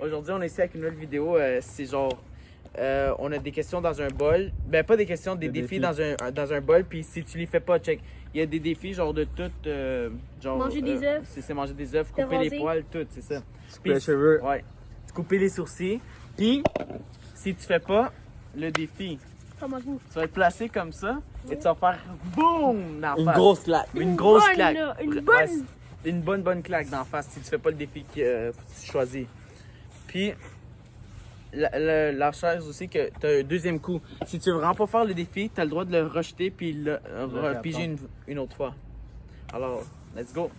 Aujourd'hui, on est ici avec une nouvelle vidéo. C'est genre, on a des questions dans un bol. Ben, pas des questions, des défis dans un bol. Puis si tu les fais pas, check. Il y a des défis genre de tout. Genre, manger des œufs. C'est manger des œufs, Te couper les raser. poils, tout, c'est ça. Couper les cheveux. Ouais. Couper les sourcils. Puis, si tu fais pas le défi, Comment vous? tu vas être placé comme ça et tu vas faire boum dans la Une face. grosse claque. Une grosse bonne, claque. là, une Ouais, bonne. c'est une bonne claque d'en face si tu fais pas le défi que tu choisis. Puis, la chose aussi que tu as un deuxième coup. Si tu veux vraiment pas faire le défi, tu as le droit de le rejeter puis le repiger une autre fois. Alors, let's go.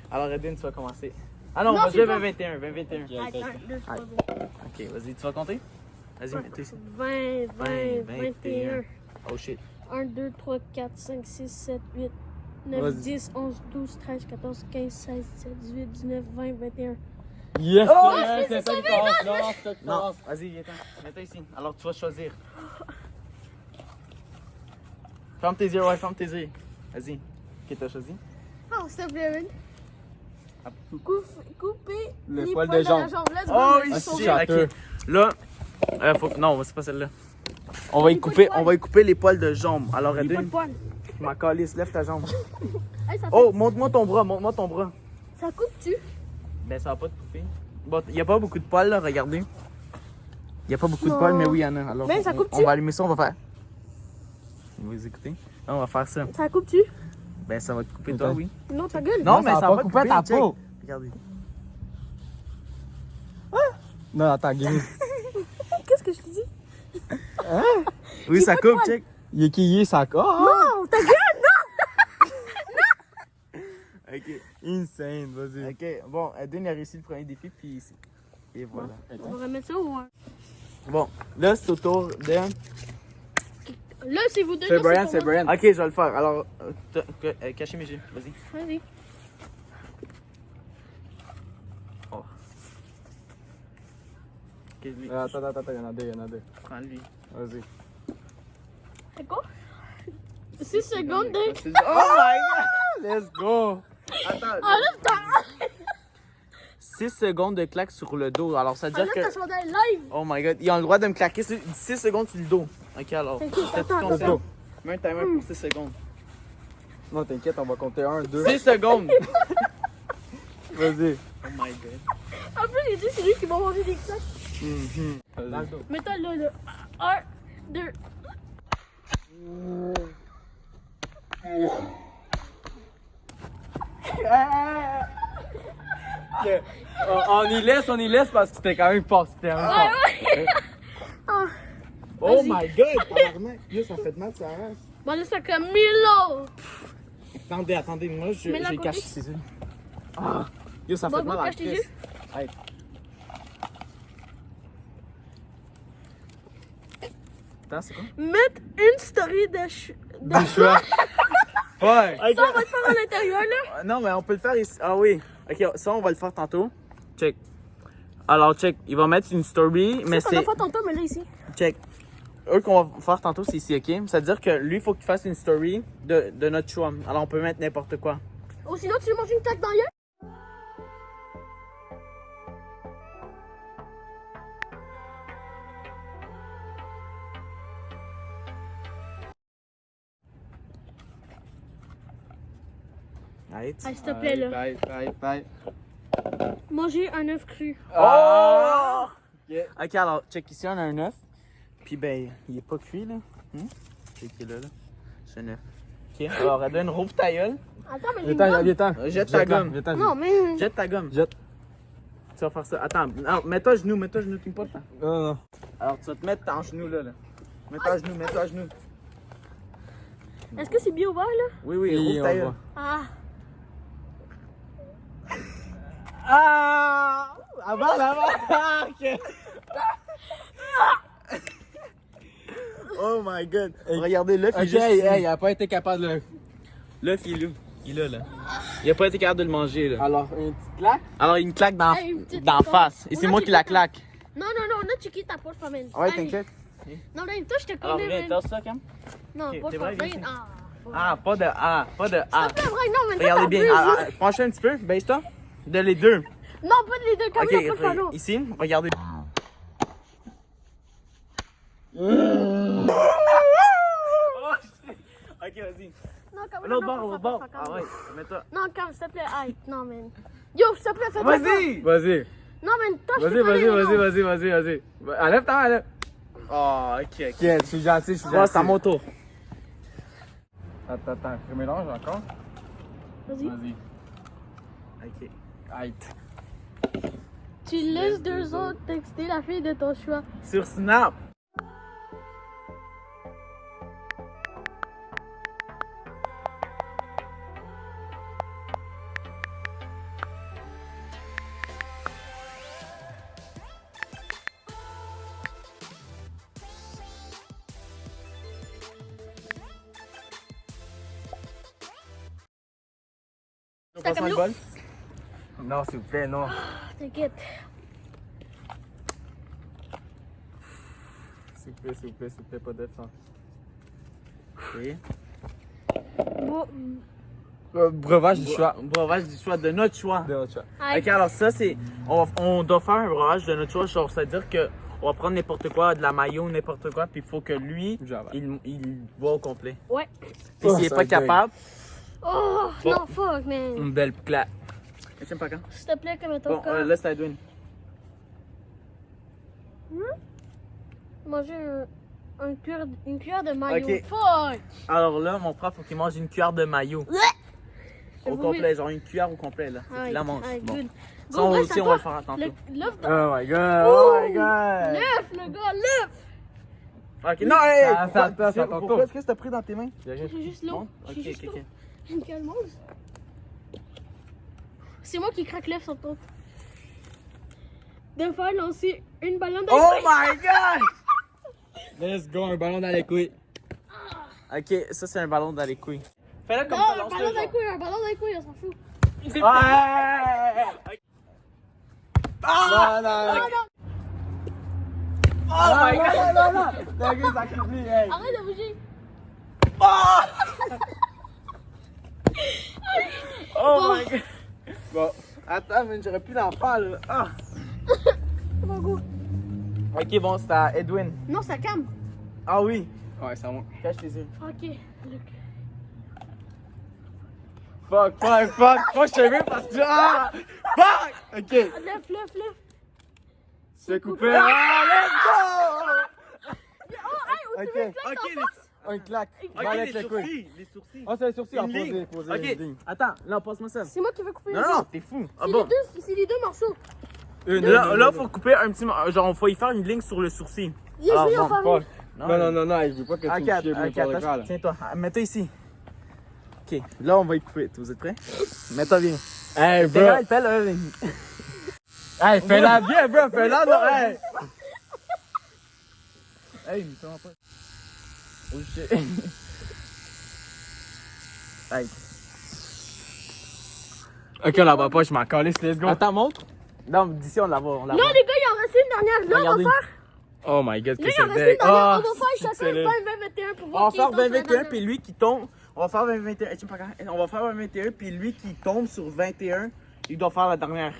Alors, Edwin, tu vas commencer. Ah non, Non, on va c'est jouer pas- 20-21. 20-21. Attends, 2, 3, Ok, vas-y, tu vas compter? Vas-y, mets-toi ici. 20, 21. Oh shit. 1, 2, 3, 4, 5, 6, 7, 8, 9, Vas-y. 10, 11, 12, 13, 14, 15, 16, 17, 18, 19, 20, 21. Yes! Oh, c'est ça qui commence. Non, c'est ça qui Non, commence. vas-y, viens-t'en. Mets-toi ici. Alors, tu vas choisir. Ferme tes yeux, ouais, ferme tes yeux. Vas-y. Ok, t'as choisi? Oh, s'il te plaît, couper Le les poil de poils jambe. la jambe. Let's go, Oh, let's ici. go. c'est châteux. Ok. Là, faut que... Non, c'est pas celle-là. On va y couper les poils de jambe. Alors, Pas de Edwin, poils. ma calisse, lève ta jambe. Hey, ça, Oh, montre-moi ton bras, ça coupe-tu? Ben, ça va pas te couper. Bon, y a pas beaucoup de poils, là, regardez. Y a pas beaucoup de Non. poils, mais oui, y en a. Alors, Ben, ça coupe-tu? on va allumer ça, on va faire... Vous écoutez? Là, on va faire ça. Ça coupe-tu? Ben, ça va te couper, toi, oui. Non, ta gueule. Non, mais ça ça va va pas couper couper ta check. peau. Regardez. Non, attends, Guy. Qu'est-ce que je te dis? Oui, ça coupe, check. Il est qui est ça? Oh! Non, ta gueule! Ok. Insane, vas-y. Ok, bon, Edwin a réussi le premier défi, puis ici. Et voilà. On va remettre ça ou un? Bon, là, c'est au tour de... Là, c'est vous deux. C'est là, Brian, pour c'est moi. Brian. Ok, je vais le faire. Alors, cachez mes yeux. Vas-y. Vas-y. Oh. Ok, lui. Attends, il y en a deux. Prends lui. Vas-y. C'est quoi? 6 secondes de. Oh my god! Let's go! Attends. Enlève ta. 6 secondes de claque sur le dos. Alors, ça veut dire Enlève ta que... chandail live. Oh my god, ils ont le droit de me claquer 6 secondes sur le dos. Ok, alors. Ok, T'as-tu attends, compté? attends. Mets un timer pour 6 secondes. Non, t'inquiète, on va compter 1, 2. 6 secondes! Vas-y. Oh my god. En plus, j'ai dit, c'est lui qui m'a mangé des claques. Vas-y. Mets-toi là. 1, 2. On y laisse parce que c'était quand même fort. C'était un fort. Oh Vas-y. my god! Tabarnak. Yo, ça fait mal, ça reste. Bon, là, c'est comme Milo. Attendez, moi, Mets la j'ai côté. caché ses yeux. Ah. Yo, ça Bon, fait mal à la cache tes cuisse. yeux. Hey. Attends, c'est quoi? Mettre une story de. Des choix. Ouais. Ça, on va le faire à l'intérieur, là. Non, mais on peut le faire ici. Ah oui. Ok, ça, on va le faire tantôt. Check. Alors, check. Il va mettre une story, mais Ça, c'est... on va faire tantôt, mais là, ici. Check. Eux qu'on va faire tantôt, c'est ici, ok? C'est-à-dire que lui, il faut qu'il fasse une story de notre choix. Alors, on peut mettre n'importe quoi. Ou sinon, tu veux manger une claque dans l'œil? Right? Ah, s'il te plaît, là. Bye. Manger un œuf cru. Oh! Ok. Ok, alors, check ici, on a un œuf. Puis, ben, il est pas cuit, là. Check, il est là. C'est un œuf. Ok, alors, Edwin, rouvre ta gueule. Attends, mais j'ai une gomme. Viens-t'en. Jette ta gomme. Viens-t'en. Non, mais. Jette ta gomme. Jette. Tu vas faire ça. Attends, non, mets-toi à genoux, tu me pas. Non. Alors, tu vas te mettre en genoux, là. Mets-toi à genoux. Est-ce que c'est bien ouvert, là? Oui, oui, Oui, rouvre on ta gueule. voit. Ah. Ah! Avant! Ok. Oh my god. Regardez, l'œuf, Ok, il est juste ici. il a pas été capable de le. L'œuf, il est où? Il est là. Il a pas été capable de le manger, là. Alors, une petite claque. Alors, il me claque dans, Hey, une petite dans claque. face. Et On c'est a moi qui checké la ta- claque. Non, on a checké ta poche, famille. Ouais, t'inquiète. Non, là, toi, je te Alors, connais, viens, man. tasse ça, Cam. Non, Ok, pas t'es de vrai, famille. viens. Ah. Ah, pas de A, pas de A. C'est vrai, non, mais toi, Regardez bien. t'abuses. Penchez un petit peu, baisse-toi. De les deux. Non, pas les deux, comme pas le panneau. Ici, regardez. Ok, vas-y. Non, comme L'autre bord. Ah ouais, mets-toi. Non, comme, s'il te plaît, aïe. Non, man. Yo, s'il te plaît, fais-toi. Vas-y! Vas-y. Non, man, toi, je t'ai Vas-y. Enlève ta main. Oh, ok. Ok, je suis gentil, Ouais, c'est à mon tour. Attends, je mélange encore. Vas-y. Ok. Aïe. Tu laisses deux autres texter la fille de ton choix. Sur Snap. C'est un Passe-moi le camion. bol. Non, s'il vous plaît, non. T'inquiète. S'il vous plaît, pas de sang. Ok. Bon, Breuvage du choix. Breuvage du choix, de notre choix. De notre choix. aïe. Ok, alors ça, c'est. On doit faire un breuvage de notre choix. Genre, c'est-à-dire que on va prendre n'importe quoi, de la maillot, n'importe quoi, puis il faut que lui, J'avale. il boit au complet. Ouais. Puis Oh, s'il est ça pas va être capable, Oh, Bon. non, fuck, man. Une belle claque. j'aime pas quand. S'il te plaît, comme ton Bon, corps. là, c'est Edwin. Manger une cuillère de maillot. Ok. Fuck! Alors là, mon frère, faut qu'il mange une cuillère de maillot. Je Au vais complet, genre une cuillère au complet, là. Faut Aïe, qu'il la mange. aïe, Bon. good. Ça, Bon, aussi, on va le faire à Le, tantôt. lève ton... Oh my god. Lève, le gars, lève! Ok, non, hey! Ah, ça, attends, ça, Pourquoi tantôt. est-ce que t'as pris dans tes mains? J'ai juste l'eau. Non? Ok, J'ai juste ok, l'eau. ok. Une calmeuse. C'est moi qui craque l'œuf sur toi. De faire lancer une ballon dans Oh my god! Let's go, un ballon dans les couilles. Ok, ça, c'est un ballon dans les couilles. Fais-le comme Non, ça, un lance-le, ballon genre. d'un couille, un ballon d'un couille, on s'en fout. Ouais. Ah! Non. Oh my god! Non. T'inquiète, ça crie, hey. Arrête de bouger. Ah! Oh my god! Bon. Attends, mais j'aurais pu l'en faire, là. Ah! C'est mon goût. Ok, bon, c'est à Edwin. Non, ça calme. Ah oui. Ouais, c'est à moi. Cache tes yeux. Ok, Luc. Fuck. Moi, je te veux parce que. Ah! Fuck! Ok. Lève. C'est coupé. Ah, let's Oh, hey, go! où tu veux Ok. que Ok, Un claque. ok, Balai les avec les couilles. sourcils. Les sourcils. Oh, c'est les sourcils. Une ligne. Poser Ok, une ligne. attends, là, passe-moi ça. C'est moi qui veux couper Non, les non, deux. t'es fou. Ah C'est bon. les deux morceaux. Là, faut couper un petit. Genre, faut y faire une ligne sur le sourcil. Yes, Alors, oui, on bon, va Fuck. Non, Non, je veux pas que tu me Ok, chies n'importe quoi, là. tiens-toi. Mets-toi ici. Ok, là, on va y couper. Vous êtes prêts? Mets-toi bien. Hey, Fais bro. là, fais là. Hey, fais-la bien, bro. Fais-la, non. Hey. Hey, mais comment pas? Oh shit. Hey. Ok, on la voit pas, je m'en calisse, let's go. Attends, montre. Non, d'ici, on la voit. On la Non, voit. les gars, il en reste une dernière. Là, Regardez. on va faire. Oh my god, Là, que il en c'est reste une deck. dernière. Ah, On va faire chacun c'est 20, le- 21 pour On voir va qui faire tombe sur la 20-21 dernière. puis lui qui tombe. On va faire 20-21. Hey, tiens, pas grave. On va faire 20-21 puis lui qui tombe sur 21, il doit faire la dernière.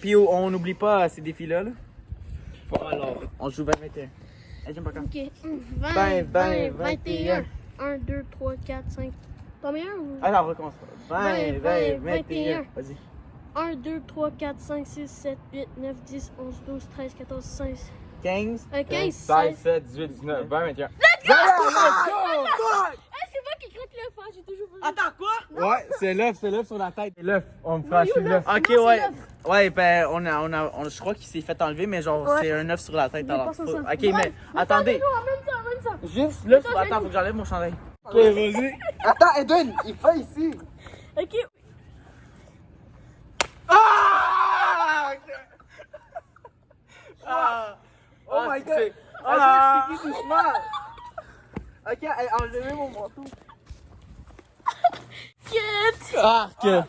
Puis on n'oublie pas ces défis-là. Là. Alors, on joue 20-21. Hey, tiens, pas grave. Ok. 20, 20, 21. 1, 2, 3, 4, 5. T'en mets un ou? Alors, on recommence. 20, 21. 21. Vas-y. 1, 2, 3, 4, 5, 6, 7, 8, 9, 10, 11, 12, 13, 14, 16. 15. 15, 16, 16. 17, 18, 19, 20, 21. Hey, c'est moi qui craque le fan, j'ai toujours voulu. Attends, quoi? Ouais, c'est l'œuf sur la tête. L'œuf, on me fera Maillot, chier l'œuf. Ok, Non, c'est ouais. l'œuf. Ouais, ben, je crois qu'il s'est fait enlever, mais genre, Ouais. c'est un œuf sur la tête. Mais Alors, pas sans faut- ça. ok, Ouais, mais attendez. Amène ça. Juste là, Attends, attends, faut que j'enlève mon chandail. Ok, vas-y. Attends, Edwin, il fait ici. Ok. Ah! Ah! Oh my god! Ah! C'est qui doucement? Ok, hey, enlevez mon manteau. Get. Ah, que.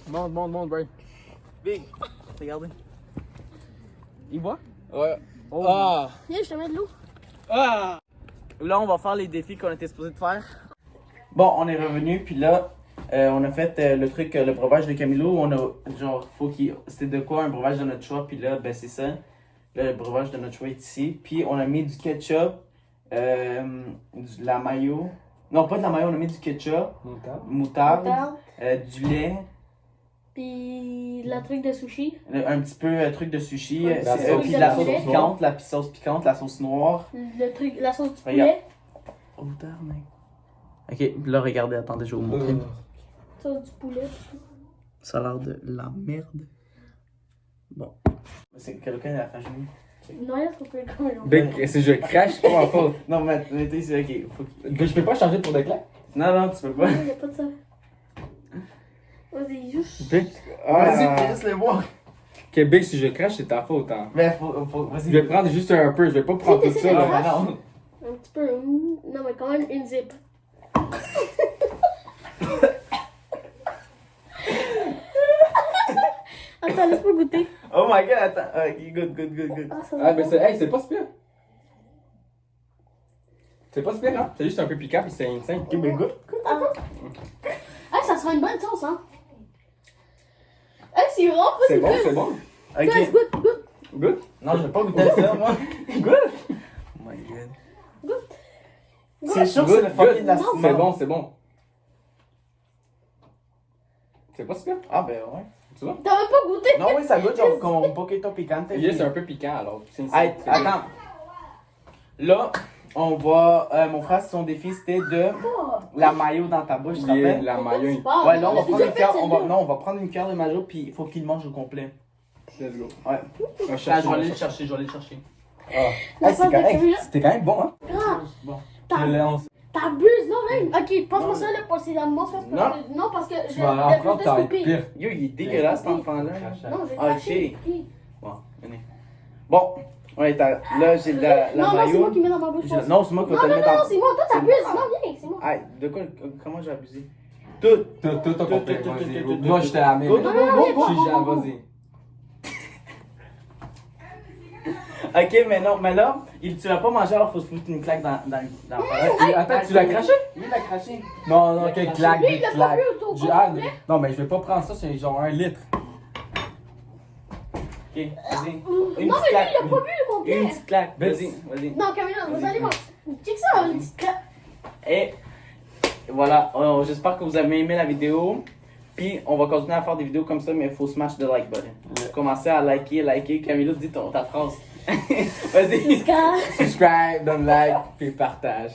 Monte, bro. Big, regardez. Il voit? Ouais. Oh. Ah. Viens, je te mets de l'eau. Ah. Là, on va faire les défis qu'on était supposé de faire. Bon, on est revenu, puis là, On a fait le truc, le breuvage de Camilo. On a, genre, c'était de quoi un breuvage de notre choix. Puis là, ben c'est ça. Là, le breuvage de notre choix est ici. Puis on a mis du ketchup, de la mayo. Non, pas de la mayo, on a mis du ketchup, moutarde, Moutarde. du lait, Puis la truc de sushi. un petit peu truc de sushi, Ouais, la sauce puis de la de sauce poulet. piquante, la sauce piquante, la sauce noire. Le truc, la sauce du Regarde. poulet. Oh, mec. Ok, là, regardez, attendez, je vais vous montrer. Sauce du poulet. Ça a l'air de la merde. Bon. C'est quelqu'un à la fin Non, il y a trop peu comme un Big, si je crache, c'est pas ma faute. Non, mais t'es ici, ok. Je peux pas changer pour des claques? Non, non, tu peux pas. Il n'y a pas de ça. Vas-y, juste. Big. Vas-y, fais juste le voir. Ok, Big, si je crache, c'est ta faute, hein. Mais vas-y. Je vais prendre juste un peu, je vais pas prendre Si tout t'essaies ça, de là. cracher. non. Un petit peu. Non, mais quand même une zip. Attends, laisse-moi goûter. Oh my god, attends. Ok, good. Ah, ça Ah, ben c'est, hey, c'est pas super. C'est pas super, hein. C'est juste un peu piquant, puis c'est insane. Ok, mais good. Ah, ça sera une bonne sauce, hein. Ah, c'est vraiment pas C'est bon, good. c'est bon. Guys, Ok. goûte. Good? Non, je vais pas goûter ça, moi. Good? Oh my god. Goûte. C'est sûr que Good, c'est le fucking de la Non, C'est bon, c'est bon. C'est pas super. Ah, ben ouais. Tu vois? T'as même pas goûté. Non, oui, ça goûte genre comme un poquito picante. Yeah, c'est un peu piquant, alors. Hey, attends. Là, on va. Mon frère, son défi, c'était de Oh. la mayo dans ta bouche, tu te Yeah, rappelles? la maillot. Ouais, là, on va prendre une cuillère. on Non, on va prendre une cuillère de mayo, puis il faut qu'il le mange au complet. Let's go. Ouais. On va Ah, chercher, je vais aller le chercher, Ah. La Hey, pâte de Camilo. C'était quand même bon, hein? Grave. Bon. T'abuses, non, même. Ok, passe-moi ça, là, pour c'est la monstre. Non, parce que Tu vas apprendre, ça va être pire. Yo, il est dégueulasse, cet enfant-là. Non, j'ai Ah, craché. Bon, venez. Bon, ouais, là, j'ai la Non, non, c'est mayo. moi qui mets dans ma bouche. J'ai- Non, c'est moi qui vais Non, te le non, mettre non, dans. c'est moi. Toi, t'abuses. Non, viens, c'est moi. Hey, de quoi, comment j'ai abusé? Tout. Tout au complet, tout, vas-y. tout, Moi, j'étais à la Go, même. go, Non, non, go, non, go, Je suis bon, Jean, bon, vas-y. Ok, mais là, tu l'as pas mangé, alors faut se foutre une claque dans Attends, tu l'as craché? Lui, il l'a craché. Non, non, quelle claque, Lui, des il l'a pas claques. bu au Ah, complet. non, mais je vais pas prendre ça, c'est genre 1 litre. Ok, vas-y. Une Non, petite mais lui, claque. il a pas bu le complet. Une petite claque. Vas-y. Non, Camilla, vous allez voir. Check ça, une petite claque. Et voilà, j'espère que vous avez aimé la vidéo. Puis on va continuer à faire des vidéos comme ça, mais il faut smash the like button. Commencez à liker. Camilo, dis ta phrase. Vas-y. Jusqu'à. Subscribe, donne like, puis partage.